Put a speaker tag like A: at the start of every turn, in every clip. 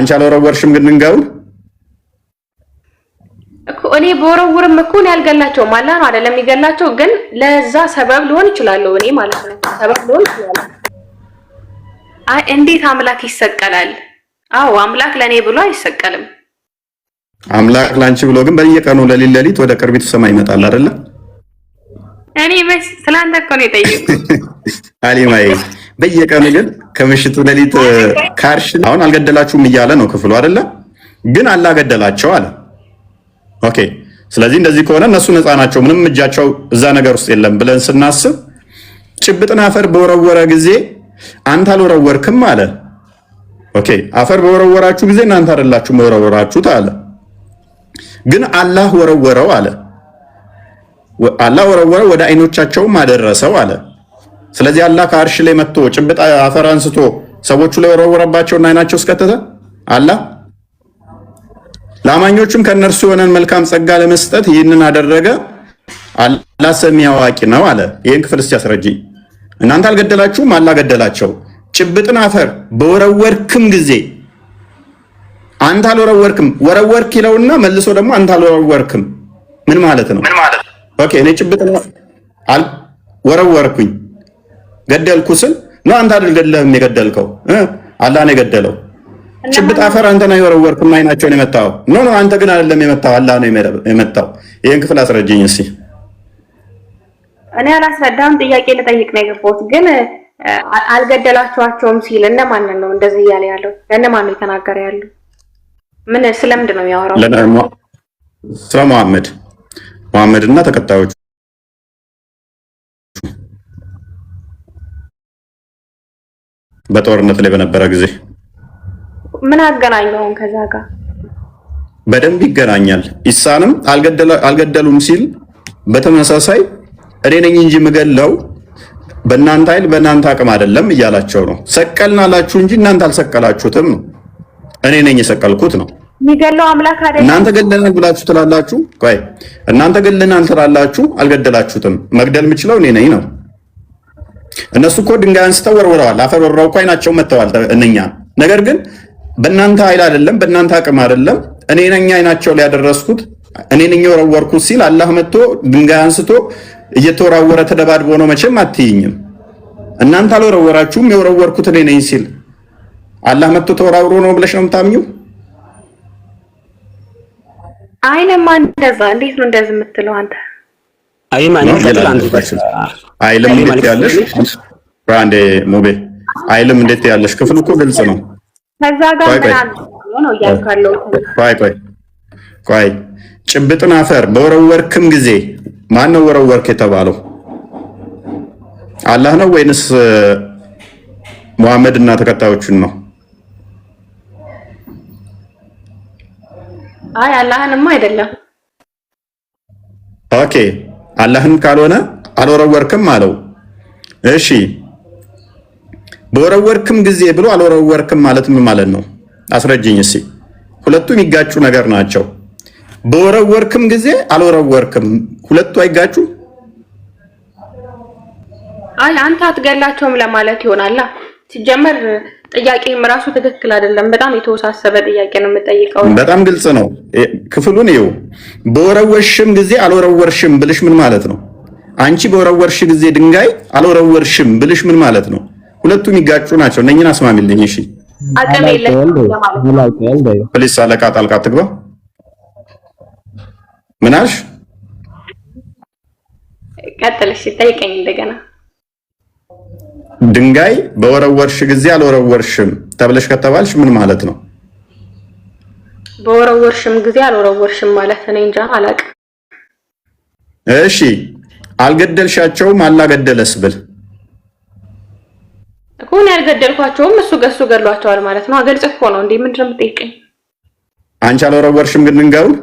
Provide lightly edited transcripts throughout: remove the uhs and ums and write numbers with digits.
A: አንቺ አልወረወርሽም ግን ድንጋዩን
B: እኮ እኔ በወረውርም እኮ ነው ያልገላቸው ማለት ነው አይደለም የሚገላቸው ግን ለዛ ሰበብ ሊሆን ይችላል እኔ ማለት ነው ሰበብ ሊሆን ይችላል አይ እንዴት አምላክ ይሰቀላል አዎ አምላክ ለኔ ብሎ አይሰቀልም
A: አምላክ ላንቺ ብሎ ግን በየቀኑ ለሊት ወደ ቅርቢቱ ሰማይ ይመጣል አይደለ
B: እኔ በስ ስላንተ እኮ ነው የጠየኩት
A: አሊማይ በየቀኑ ግን ከምሽቱ ለሊት ካርሽ አሁን አልገደላችሁም እያለ ነው ክፍሉ አይደለ ግን አላገደላቸው አለ ኦኬ ስለዚህ እንደዚህ ከሆነ እነሱ ነፃ ናቸው ምንም እጃቸው እዛ ነገር ውስጥ የለም ብለን ስናስብ ጭብጥና አፈር በወረወረ ጊዜ አንተ አልወረወርክም አለ ኦኬ አፈር በወረወራችሁ ጊዜ እናንተ አይደላችሁ ወረወራችሁት አለ ግን አላህ ወረወረው አለ አላህ ወረወረው ወደ አይኖቻቸውም አደረሰው አለ ስለዚህ አላህ ከአርሽ ላይ መጥቶ ጭብጥ አፈር አንስቶ ሰዎቹ ላይ ወረወረባቸውና አይናቸው እስከተተ አላህ ላማኞቹም ከነርሱ የሆነን መልካም ጸጋ ለመስጠት ይህንን አደረገ አላህ ሰሚ አዋቂ ነው አለ ይሄን ክፍል እስቲ ያስረጂ እናንተ አልገደላችሁም አላህ ገደላቸው ጭብጥን አፈር በወረወርክም ጊዜ አንተ አልወረወርክም ወረወርክ ይለውና መልሶ ደግሞ አንተ አልወረወርክም ምን ማለት ነው ኦኬ እኔ ጭብጥን ወረወርኩኝ ገደልኩ ስል ነው አንተ አይደለም የገደልከው አላህ ነው የገደለው ጭብጥ አፈር አንተ ነው የወረወርክም አይናቸውን የመታው ኖ አንተ ግን አይደለም የመታው አላህ ነው የመታው ይሄን ክፍል አስረጅኝ እስቲ
B: እኔ አላስረዳም ጥያቄ ልጠይቅ ነው የገባሁት ግን አልገደላችኋቸውም ሲል እነማን ነው እንደዚህ ያለ ያለው ለነማን ነው የተናገረ ያለው ምን ስለምንድን ነው የሚያወራው ስለ መሐመድ እና ተከታዮቹ በጦርነት ላይ በነበረ ጊዜ ምን አገናኘው ከዛ ጋር
A: በደንብ ይገናኛል ኢሳንም አልገደሉም ሲል በተመሳሳይ እኔ ነኝ እንጂ ምገለው በእናንተ ኃይል በእናንተ አቅም አይደለም እያላቸው ነው ሰቀልናላችሁ እንጂ እናንተ አልሰቀላችሁትም ነው እኔ ነኝ የሰቀልኩት ነው
B: የሚገለው አምላክ አይደለም
A: እናንተ ገለናል ብላችሁ ትላላችሁ ቆይ እናንተ ገለናል ትላላችሁ አልገደላችሁትም መግደል የምችለው እኔ ነኝ ነው እነሱ እኮ ድንጋይ አንስተው ወርውረዋል አፈር ወርውረው እኮ አይናቸው መተዋል እነኛ ነገር ግን በእናንተ ኃይል አይደለም በእናንተ አቅም አይደለም እኔ ነኝ አይናቸው ላይ ያደረስኩት እኔ ነኝ ወረወርኩት ሲል አላህ መጥቶ ድንጋይ አንስቶ እየተወራወረ ተደባድቦ ነው መቼም አትይኝም እናንተ አልወረወራችሁም የወረወርኩት እኔ ነኝ ሲል አላህ መጥቶ ተወራውሮ ነው ብለሽ ነው የምታምኚው
B: አይለማ እንደዛ እንዴት ነው እንደዚህ የምትለው አንተ
A: አይልም እንዴት ያለሽ ብራንዴ ሙቤ አይልም እንዴት ያለሽ ክፍሉ እኮ ግልጽ ነው
B: ከዛ ጋር ነው ያልካለው
A: ቆይ ጭብጥን አፈር በወረወርክም ጊዜ ማን ነው ወረወርክ የተባለው አላህ ነው ወይንስ መሐመድ እና ተከታዮቹን ነው
B: አይ አላህንማ አይደለም
A: ኦኬ አላህን ካልሆነ አልወረወርክም አለው እሺ በወረወርክም ጊዜ ብሎ አልወረወርክም ማለት ምን ማለት ነው አስረጅኝ እስኪ ሁለቱም ይጋጩ ነገር ናቸው በወረወርክም ጊዜ አልወረወርክም ሁለቱ አይጋጩ
B: አይ አንተ አትገላቸውም ለማለት ይሆናል ሲጀመር ጥያቄም ራሱ ትክክል አይደለም በጣም የተወሳሰበ ጥያቄ ነው የምጠይቀው
A: በጣም ግልጽ ነው ክፍሉን ይው በወረወርሽም ጊዜ አልወረወርሽም ብልሽ ምን ማለት ነው አንቺ በወረወርሽ ጊዜ ድንጋይ አልወረወርሽም ብልሽ ምን ማለት ነው ሁለቱም ይጋጩ ናቸው ነኝን አስማሚልኝ እሺ
B: አቅም የለም
A: ፕሊስ አለቃ ጣልቃ ትግባ ምናሽ
B: ቀጥልሽ ጠይቀኝ እንደገና
A: ድንጋይ በወረወርሽ ጊዜ አልወረወርሽም ተብለሽ ከተባልሽ ምን ማለት ነው
B: በወረወርሽም ጊዜ አልወረወርሽም ማለት እኔ እንጃ አላውቅም
A: እሺ አልገደልሻቸውም አላገደለስ ብል
B: እኮ ነው ያልገደልኳቸውም እሱ ገሏቸዋል ማለት ነው አገልጽ እኮ ነው እንዴ ምንድነው የምትጠይቀኝ
A: አንቺ አልወረወርሽም ግን ድንጋዩን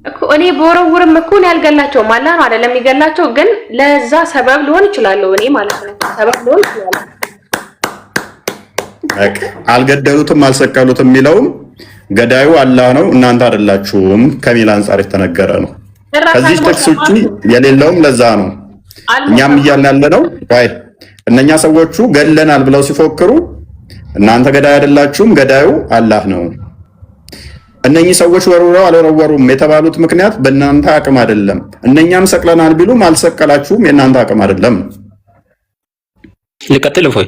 B: እኮ እኔ በወረወርም እኮ ነው ያልገላቸውም አላህ ነው አይደለም የሚገላቸው ግን ለዛ ሰበብ ሊሆን ይችላል እኔ ማለት ነው ሰበብ ሊሆን ይችላል
A: አልገደሉትም አልሰቀሉትም የሚለውም ገዳዩ አላህ ነው እናንተ አይደላችሁም ከሚል አንፃር የተነገረ ነው ከዚህ ጥቅስ ውጪ የሌለውም ለዛ ነው እኛም እያልን ያለነው እነኛ ሰዎቹ ገለናል ብለው ሲፎክሩ እናንተ ገዳይ አይደላችሁም፣ ገዳዩ አላህ ነው። እነኚህ ሰዎች ወርውረው አልወረወሩም የተባሉት ምክንያት በእናንተ አቅም አይደለም። እነኛም ሰቅለናል ቢሉም አልሰቀላችሁም፣ የእናንተ አቅም አይደለም።
C: ልቀጥል እፎይ?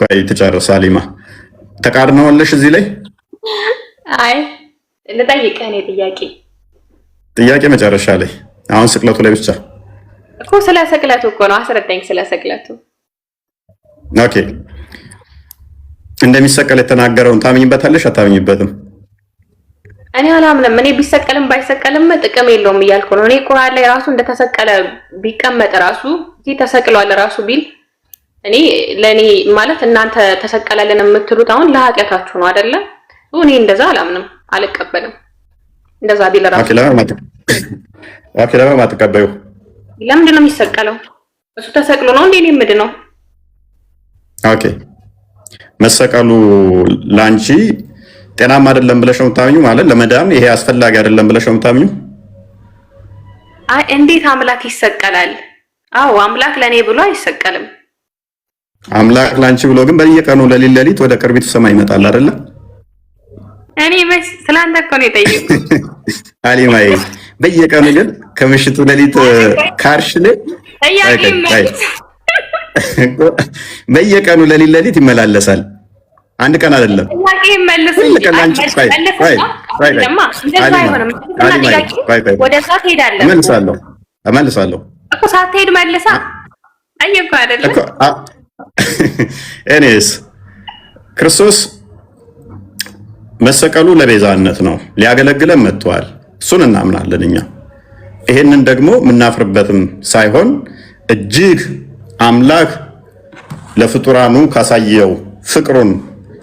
A: ቆይ ትጨርስ አሊማ። ተቃርነዋለሽ እዚህ ላይ?
B: አይ ልጠይቅህ እኔ ጥያቄ
A: መጨረሻ ላይ። አሁን ስቅለቱ ላይ ብቻ
B: እኮ ስለ ስቅለቱ እኮ ነው። አስረዳኝ ስለ ስቅለቱ።
A: ኦኬ እንደሚሰቀል የተናገረውን ታምኝበታለሽ አታምኝበትም?
B: እኔ አላምንም። እኔ ቢሰቀልም ባይሰቀልም ጥቅም የለውም እያልኩ ነው። እኔ ቁርአን ላይ ራሱ እንደተሰቀለ ቢቀመጥ ራሱ እዚህ ተሰቅሏል ራሱ ቢል እኔ ለኔ ማለት እናንተ ተሰቀለልን የምትሉት አሁን ለኃጢአታችሁ ነው አይደለ? እኔ እንደዛ አላምንም፣ አልቀበልም። እንደዛ ቢል ራሱ
A: ለምን አትቀበዩ?
B: ለምንድን ነው የሚሰቀለው? እሱ ተሰቅሎ ነው እንዴ የምድ ነው?
A: ኦኬ መሰቀሉ ላንቺ ጤናማ አይደለም ብለሽ ነው የምታምኚው? ማለት ለመዳን ይሄ አስፈላጊ አይደለም ብለሽ ነው የምታምኚው?
B: አይ እንዴት አምላክ ይሰቀላል? አዎ አምላክ ለኔ ብሎ አይሰቀልም።
A: አምላክ ላንቺ ብሎ ግን በየቀኑ ለሊት ወደ ቅርቢቱ ሰማይ ይመጣል አይደለ?
B: እኔ መስ ስላንተ እኮ ነው የጠየኩት
A: አሊማዬ። በየቀኑ ግን ከምሽቱ ለሊት ካርሽል በየቀኑ ለሊት ይመላለሳል። አንድ ቀን አይደለም። እመልሳለሁ
B: እኮ ሳትሄድ መልሳ አየኩ አይደለም።
A: እኔስ ክርስቶስ መሰቀሉ ለቤዛነት ነው፣ ሊያገለግለን መጥቷል። እሱን እናምናለን እኛ። ይሄንን ደግሞ የምናፍርበትም ሳይሆን እጅግ አምላክ ለፍጡራኑ ካሳየው ፍቅሩን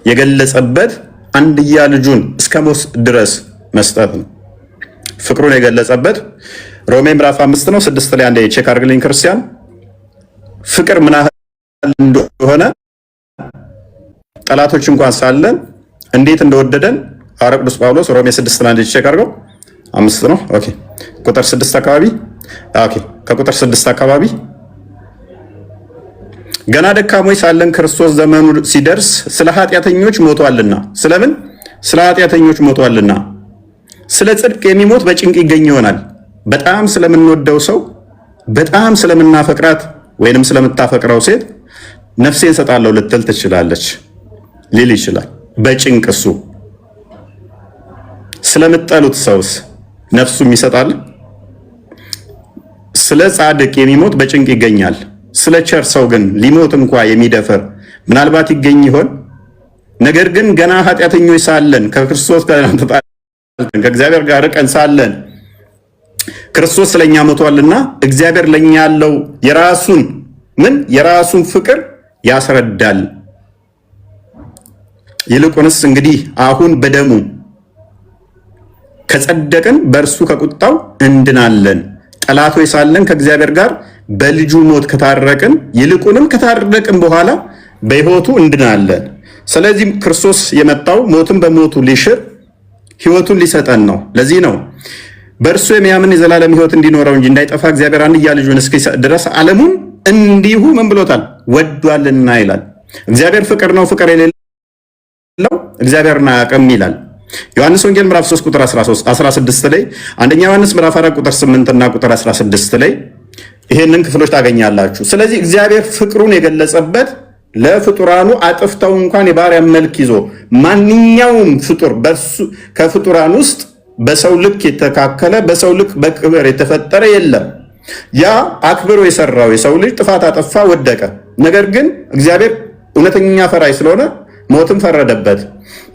A: የገለጸበት አንድያ ልጁን እስከ ሞት ድረስ መስጠት ነው። ፍቅሩን የገለጸበት ሮሜ ምዕራፍ 5 ነው 6 ላይ አንዴ ቼክ አድርግልኝ ክርስቲያን። ፍቅር ምን ያህል እንደሆነ ጠላቶች እንኳን ሳለን እንዴት እንደወደደን ሐዋርያው ቅዱስ ጳውሎስ ሮሜ 6 ላይ አንዴ ቼክ አድርገው 5 ነው። ኦኬ ቁጥር 6 አካባቢ ኦኬ ከቁጥር 6 አካባቢ ገና ደካሞች ሳለን ክርስቶስ ዘመኑ ሲደርስ ስለ ኃጢአተኞች ሞቷልና። ስለምን? ስለ ኃጢአተኞች ሞቷልና። ስለ ጽድቅ የሚሞት በጭንቅ ይገኝ ይሆናል። በጣም ስለምንወደው ሰው፣ በጣም ስለምናፈቅራት ወይንም ስለምታፈቅረው ሴት ነፍሴን ሰጣለሁ ልትል ትችላለች፣ ሊል ይችላል። በጭንቅ እሱ ስለምጠሉት ሰውስ ነፍሱም ይሰጣል። ስለ ጻድቅ የሚሞት በጭንቅ ይገኛል። ስለ ቸር ሰው ግን ሊሞት እንኳ የሚደፍር ምናልባት ይገኝ ይሆን? ነገር ግን ገና ኃጢአተኞች ሳለን ከክርስቶስ ጋር ተጣልተን ከእግዚአብሔር ጋር ርቀን ሳለን ክርስቶስ ስለኛ ሞቷልና እግዚአብሔር ለኛ ያለው የራሱን ፍቅር ያስረዳል። ይልቁንስ እንግዲህ አሁን በደሙ ከጸደቅን በእርሱ ከቁጣው እንድናለን። ጠላቶች ሳለን ከእግዚአብሔር ጋር በልጁ ሞት ከታረቅን ይልቁንም ከታረቅን በኋላ በሕይወቱ እንድናለን። ስለዚህ ክርስቶስ የመጣው ሞትን በሞቱ ሊሽር ሕይወቱን ሊሰጠን ነው። ለዚህ ነው በእርሱ የሚያምን የዘላለም ሕይወት እንዲኖረው እንጂ እንዳይጠፋ እግዚአብሔር አንድያ ልጁን እስኪሰጥ ድረስ ዓለሙን እንዲሁ ምን ብሎታል? ወዷልና ይላል። እግዚአብሔር ፍቅር ነው፣ ፍቅር የሌለው እግዚአብሔርን አያውቅም ይላል። ዮሐንስ ወንጌል ምዕራፍ 3 ቁጥር 16 ላይ፣ አንደኛ ዮሐንስ ምዕራፍ 4 ቁጥር 8 እና ቁጥር 16 ላይ ይሄንን ክፍሎች ታገኛላችሁ። ስለዚህ እግዚአብሔር ፍቅሩን የገለጸበት ለፍጡራኑ አጥፍተው እንኳን የባሪያ መልክ ይዞ ማንኛውም ፍጡር ከፍጡራን ውስጥ በሰው ልክ የተካከለ በሰው ልክ በክብር የተፈጠረ የለም። ያ አክብሮ የሰራው የሰው ልጅ ጥፋት አጠፋ፣ ወደቀ። ነገር ግን እግዚአብሔር እውነተኛ ፈራጅ ስለሆነ ሞትን ፈረደበት።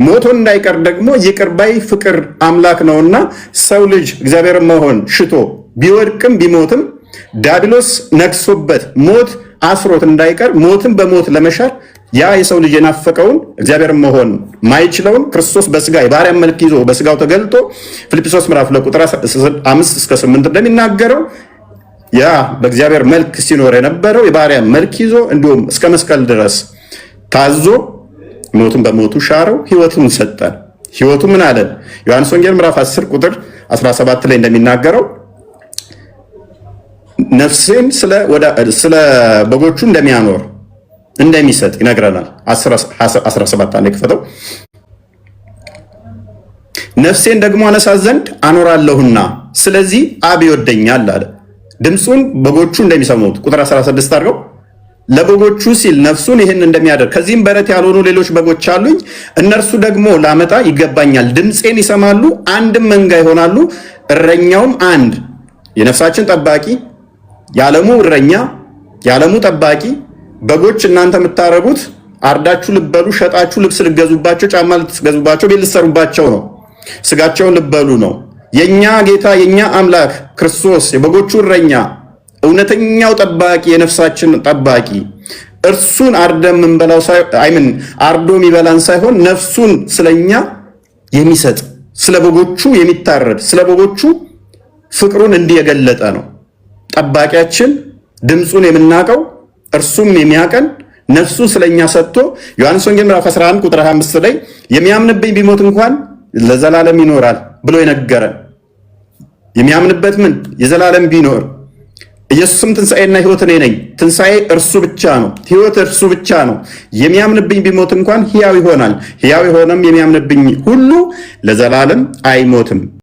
A: ሞቶ እንዳይቀር ደግሞ ይቅር ባይ ፍቅር አምላክ ነውና ሰው ልጅ እግዚአብሔርን መሆን ሽቶ ቢወድቅም ቢሞትም ዲያብሎስ ነግሶበት ሞት አስሮት እንዳይቀር ሞትን በሞት ለመሻር ያ የሰው ልጅ የናፈቀውን እግዚአብሔርን መሆን ማይችለውን ክርስቶስ በስጋ የባሪያ መልክ ይዞ በስጋው ተገልጦ ፊልጵስዩስ ምዕራፍ 2 ቁጥር 5 እስከ 8 እንደሚናገረው ያ በእግዚአብሔር መልክ ሲኖር የነበረው የባሪያ መልክ ይዞ እንዲሁም እስከ መስቀል ድረስ ታዞ ሞቱን በሞቱ ሻረው፣ ሕይወቱን ሰጠን። ሕይወቱ ምን አለን? ዮሐንስ ወንጌል ምዕራፍ 10 ቁጥር 17 ላይ እንደሚናገረው ነፍሴን ስለ በጎቹ እንደሚያኖር እንደሚሰጥ ይነግረናል። 17 አለ ክፈተው። ነፍሴን ደግሞ አነሳት ዘንድ አኖራለሁና ስለዚህ አብ ይወደኛል አለ። ድምፁን በጎቹ እንደሚሰሙት ቁጥር 16 አድርገው ለበጎቹ ሲል ነፍሱን ይህን እንደሚያደርግ ከዚህም በረት ያልሆኑ ሌሎች በጎች አሉኝ፣ እነርሱ ደግሞ ላመጣ ይገባኛል። ድምፄን ይሰማሉ፣ አንድም መንጋ ይሆናሉ፣ እረኛውም አንድ። የነፍሳችን ጠባቂ፣ የዓለሙ እረኛ፣ የዓለሙ ጠባቂ። በጎች እናንተ የምታረጉት አርዳችሁ ልበሉ፣ ሸጣችሁ ልብስ ልገዙባቸው፣ ጫማ ልትገዙባቸው፣ ቤት ልትሰሩባቸው ነው። ስጋቸውን ልበሉ ነው። የኛ ጌታ የኛ አምላክ ክርስቶስ የበጎቹ እረኛ እውነተኛው ጠባቂ የነፍሳችን ጠባቂ እርሱን አርደም የምንበላው አይምን አርዶ የሚበላን ሳይሆን ነፍሱን ስለኛ የሚሰጥ ስለ በጎቹ የሚታረድ ስለ በጎቹ ፍቅሩን እንዲየገለጠ ነው። ጠባቂያችን ድምፁን የምናቀው እርሱም የሚያቀን ነፍሱን ስለኛ ሰጥቶ ዮሐንስ ወንጌል ምዕራፍ 11 ቁጥር 25 ላይ የሚያምንብኝ ቢሞት እንኳን ለዘላለም ይኖራል ብሎ የነገረን የሚያምንበት ምን የዘላለም ቢኖር ኢየሱስም ትንሣኤና ሕይወት እኔ ነኝ። ትንሣኤ እርሱ ብቻ ነው፣ ሕይወት እርሱ ብቻ ነው። የሚያምንብኝ ቢሞት እንኳን ሕያው ይሆናል። ሕያው የሆነም የሚያምንብኝ ሁሉ ለዘላለም አይሞትም።